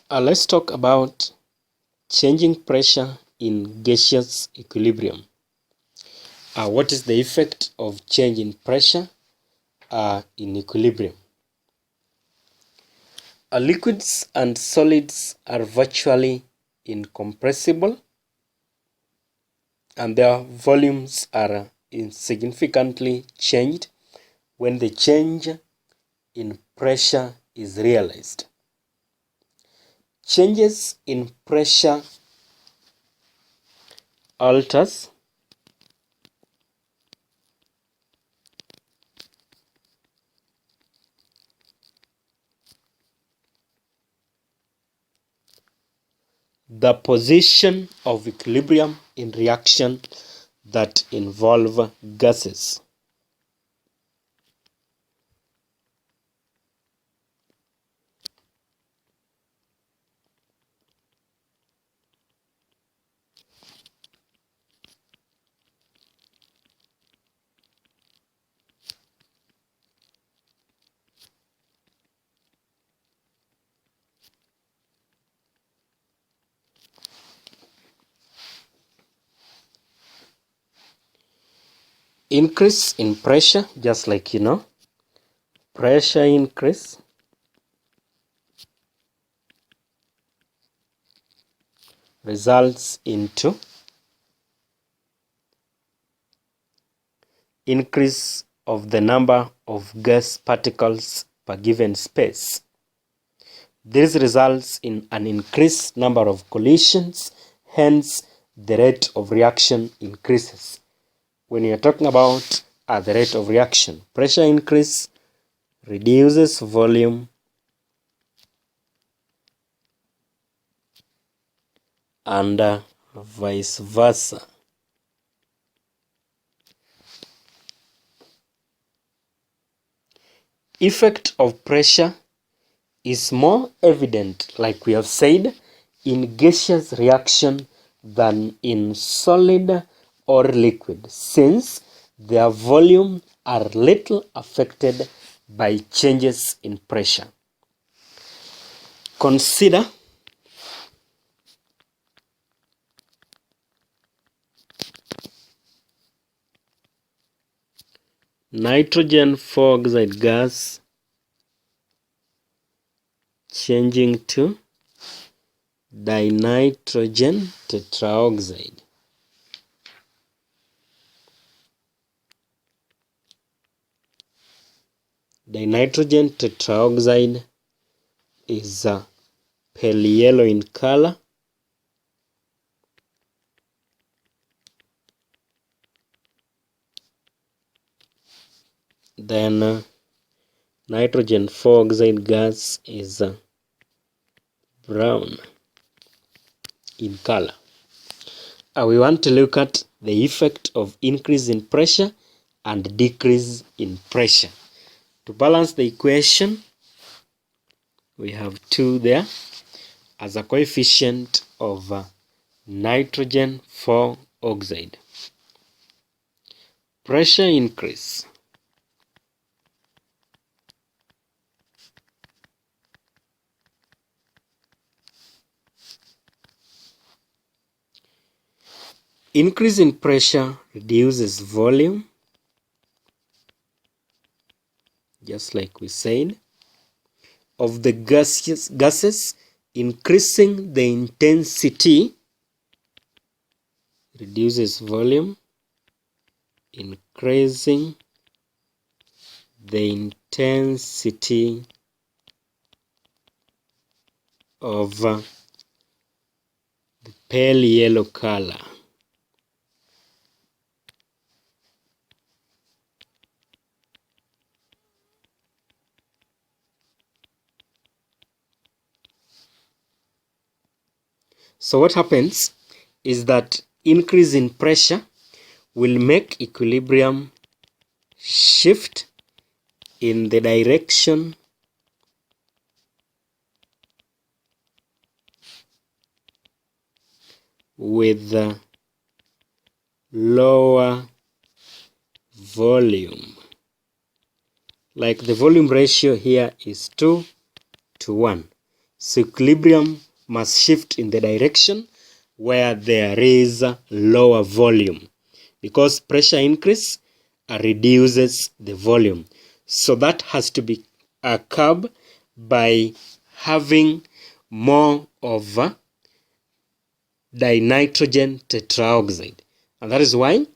Let's talk about changing pressure in gaseous equilibrium. What is the effect of change in pressure in equilibrium? Liquids and solids are virtually incompressible and their volumes are insignificantly changed when the change in pressure is realized. Changes in pressure alters the position of equilibrium in reaction that involve gases. Increase in pressure, just like pressure increase results into increase of the number of gas particles per given space. This results in an increased number of collisions, hence the rate of reaction increases. When you're talking about the rate of reaction, pressure increase reduces volume and vice versa. Effect of pressure is more evident, like we have said, in gaseous reaction than in solid or liquid, since their volume are little affected by changes in pressure. Consider nitrogen 4-oxide gas changing to dinitrogen tetraoxide. Dinitrogen tetraoxide is pale yellow in color. Then nitrogen 4-oxide gas is brown in color. We want to look at the effect of increase in pressure and decrease in pressure. To balance the equation, we have 2 there as a coefficient of nitrogen 4-oxide. Pressure increase increase in pressure reduces volume, just like we said, of the gases, increasing the intensity reduces volume, increasing the intensity of the pale yellow color. So what happens is that increase in pressure will make equilibrium shift in the direction with the lower volume. Like the volume ratio here is 2 to 1. So equilibrium must shift in the direction where there is lower volume, because pressure increase reduces the volume. So that has to be curbed by having more of dinitrogen tetraoxide. And that is why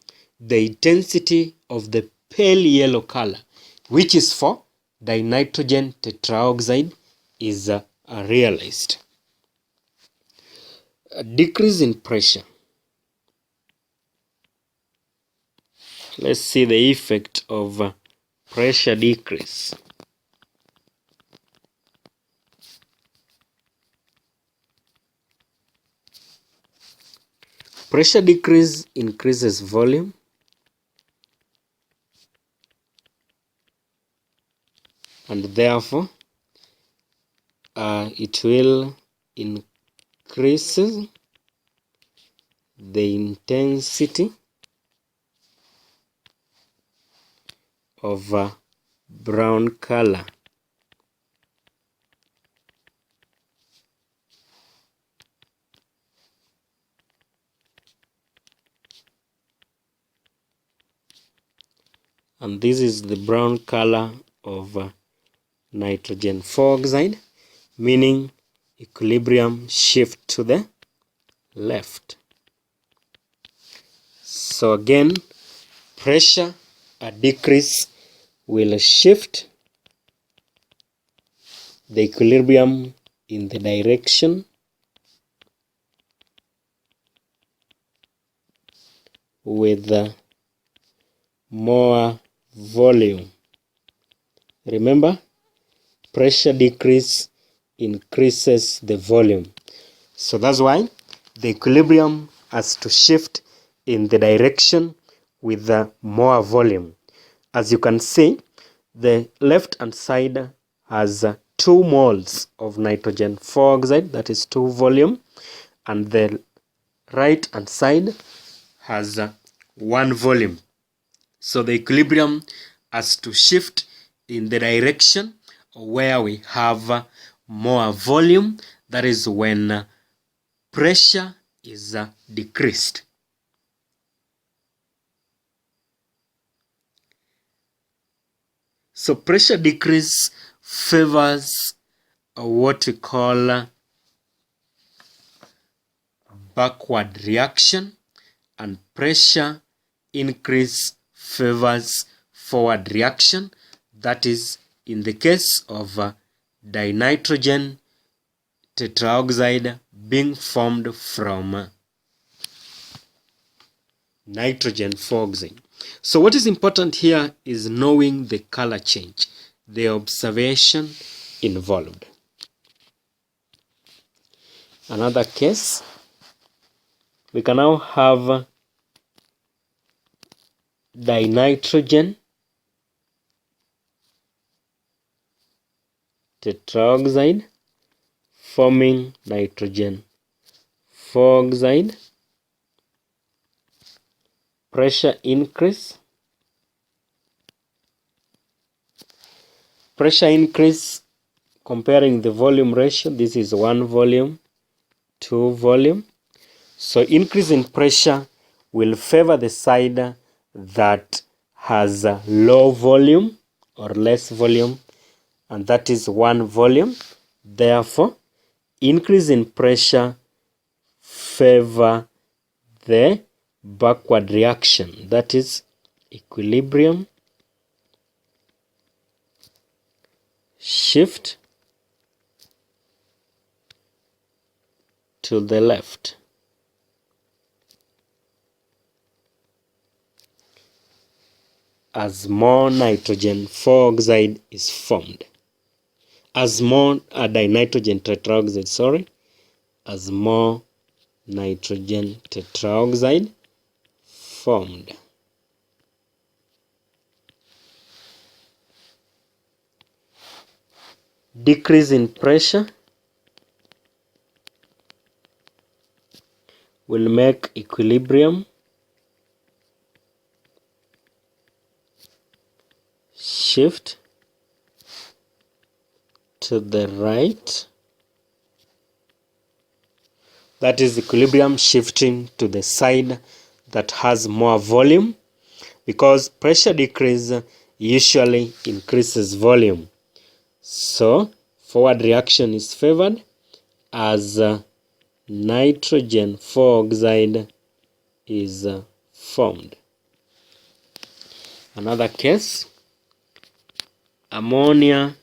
the intensity of the pale yellow color, which is for dinitrogen tetraoxide, is realized. A decrease in pressure. Let's see the effect of pressure decrease. Pressure decrease increases volume, and therefore it will increase the intensity of brown color. And this is the brown color of nitrogen 4 oxide, meaning equilibrium shift to the left. So again, pressure decrease will shift the equilibrium in the direction with more volume. Remember, pressure decrease increases the volume. So that's why the equilibrium has to shift in the direction with more volume. As you can see, the left hand side has 2 moles of nitrogen 4 oxide, that is 2 volume, and the right hand side has 1 volume. So the equilibrium has to shift in the direction where we have more volume. That is when pressure is decreased. So pressure decrease favors what we call backward reaction, and pressure increase favors forward reaction. That is in the case of dinitrogen tetraoxide being formed from nitrogen 4 oxide. So what is important here is knowing the color change, the observation involved. Another case, we can now have dinitrogen tetraoxide forming nitrogen 4 oxide. Pressure increase. Pressure increase, comparing the volume ratio, this is 1 volume, 2 volume. So increase in pressure will favor the side that has low volume or less volume, and that is 1 volume. Therefore, increase in pressure favor the backward reaction, that is equilibrium shift to the left. As more nitrogen 4 oxide is formed, as more dinitrogen tetraoxide, as more nitrogen tetraoxide formed. Decrease in pressure will make equilibrium shift to the right, That is equilibrium shifting to the side that has more volume, because pressure decrease usually increases volume. So forward reaction is favored as nitrogen 4 oxide is formed. Another case, ammonia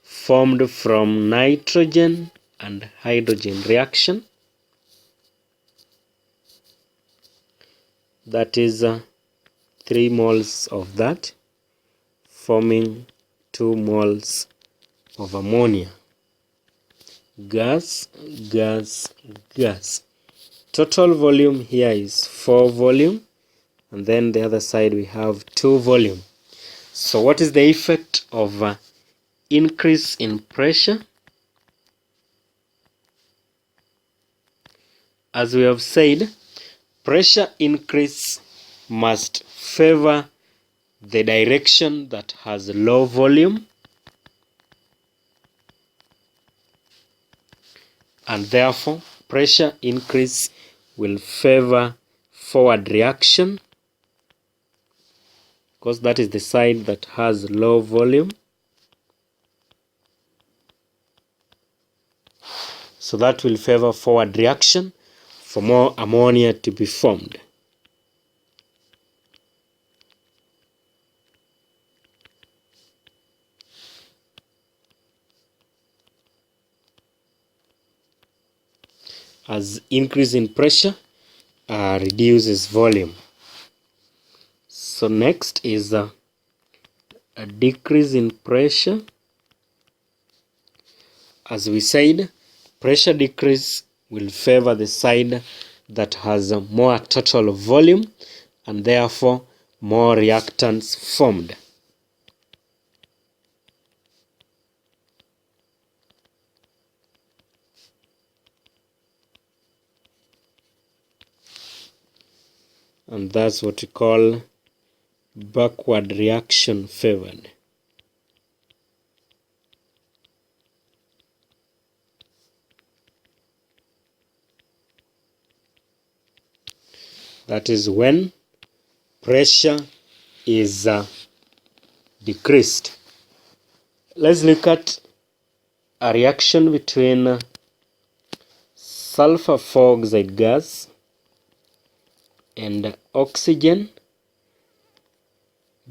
formed from nitrogen and hydrogen reaction. That is 3 moles of that forming 2 moles of ammonia. Gas, gas, gas. Total volume here is 4 volume, and then the other side we have 2 volume. So what is the effect of increase in pressure? As we have said, pressure increase must favor the direction that has low volume, and therefore pressure increase will favor forward reaction, because that is the side that has low volume. So that will favor forward reaction for more ammonia to be formed. As increase in pressure reduces volume. So next is a decrease in pressure. As we said, pressure decrease will favor the side that has more total volume and therefore more reactants formed. And that's what we call backward reaction favored. That is when pressure is decreased. Let's look at a reaction between sulfur 4 oxide gas and oxygen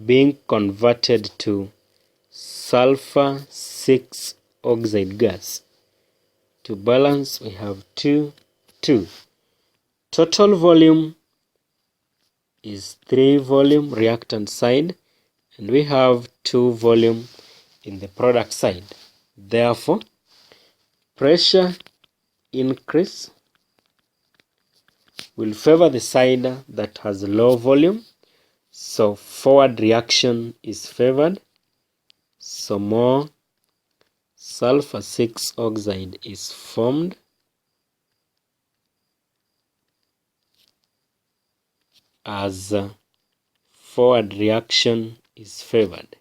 being converted to sulfur 6 oxide gas. To balance, we have 2, 2. Total volume is 3 volume reactant side, and we have 2 volume in the product side. Therefore, pressure increase will favor the side that has low volume, so forward reaction is favored, so more sulfur 6 oxide is formed, as forward reaction is favored.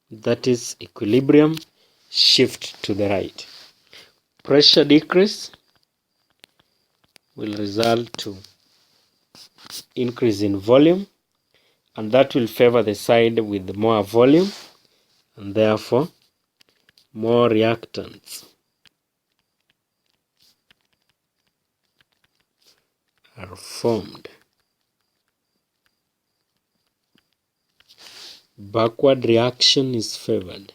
That is equilibrium shift to the right. Pressure decrease will result to increase in volume, and that will favor the side with more volume, and therefore more reactants are formed. Backward reaction is favored.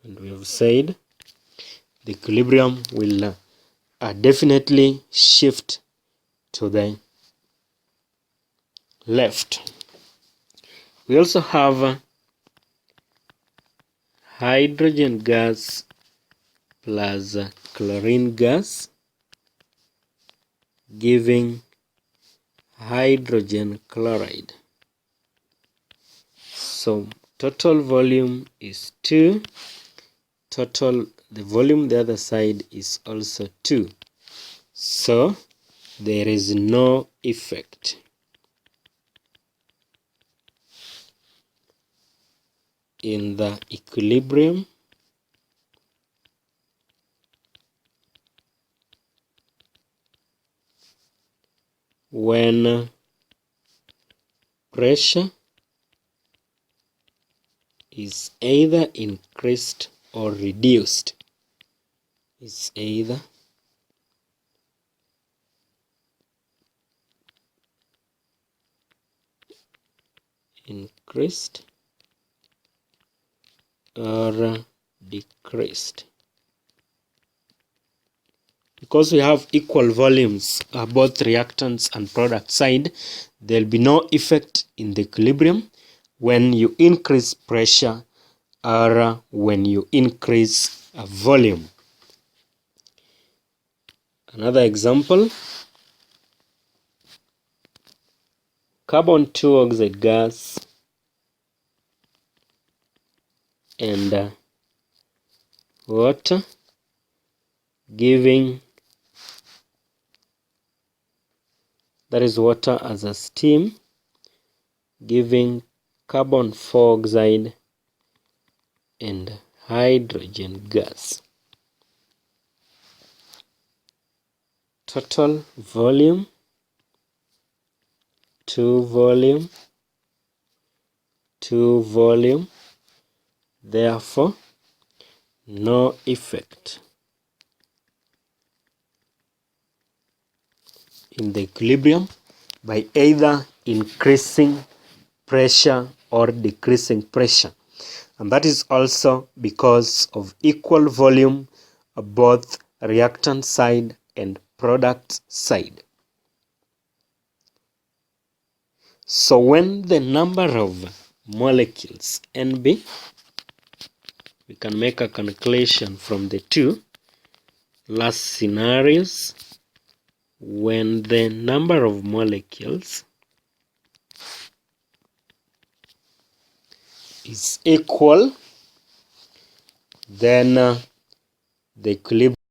And we have said the equilibrium will definitely shift to the left. We also have hydrogen gas plus chlorine gas giving hydrogen chloride. So total volume is 2 total, the volume the other side is also 2. So there is no effect. In the equilibrium, when pressure is either increased or reduced, is either increased or decreased. Because we have equal volumes, both reactants and product side, there will be no effect in the equilibrium when you increase pressure or when you increase volume. Another example, carbon 2 oxide gas and water, giving, that is water as a steam, giving carbon 4 oxide and hydrogen gas. Total volume, 2 volume, 2 volume, therefore no effect in the equilibrium by either increasing pressure or decreasing pressure. And that is also because of equal volume both reactant side and product side. So when the number of molecules NB, we can make a calculation from the two last scenarios. When the number of molecules is equal, then the equilibrium